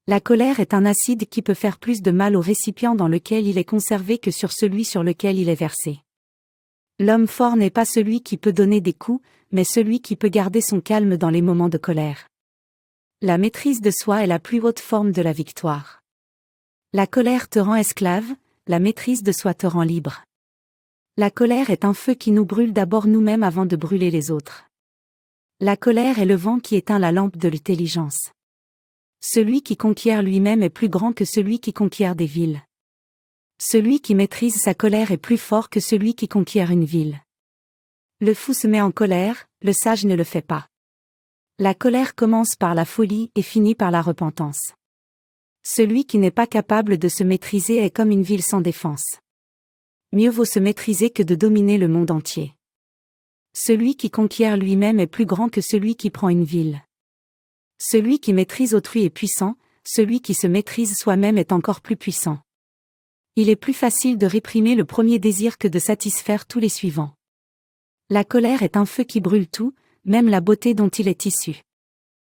La colère est un acide qui peut faire plus de mal au récipient dans lequel il est conservé que sur celui sur lequel il est versé. L'homme fort n'est pas celui qui peut donner des coups, mais celui qui peut garder son calme dans les moments de colère. La maîtrise de soi est la plus haute forme de la victoire. La colère te rend esclave, la maîtrise de soi te rend libre. La colère est un feu qui nous brûle d'abord nous-mêmes avant de brûler les autres. La colère est le vent qui éteint la lampe de l'intelligence. Celui qui conquiert lui-même est plus grand que celui qui conquiert des villes. Celui qui maîtrise sa colère est plus fort que celui qui conquiert une ville. Le fou se met en colère, le sage ne le fait pas. La colère commence par la folie et finit par la repentance. Celui qui n'est pas capable de se maîtriser est comme une ville sans défense. Mieux vaut se maîtriser que de dominer le monde entier. Celui qui conquiert lui-même est plus grand que celui qui prend une ville. Celui qui maîtrise autrui est puissant, celui qui se maîtrise soi-même est encore plus puissant. Il est plus facile de réprimer le premier désir que de satisfaire tous les suivants. La colère est un feu qui brûle tout, même la beauté dont il est issu.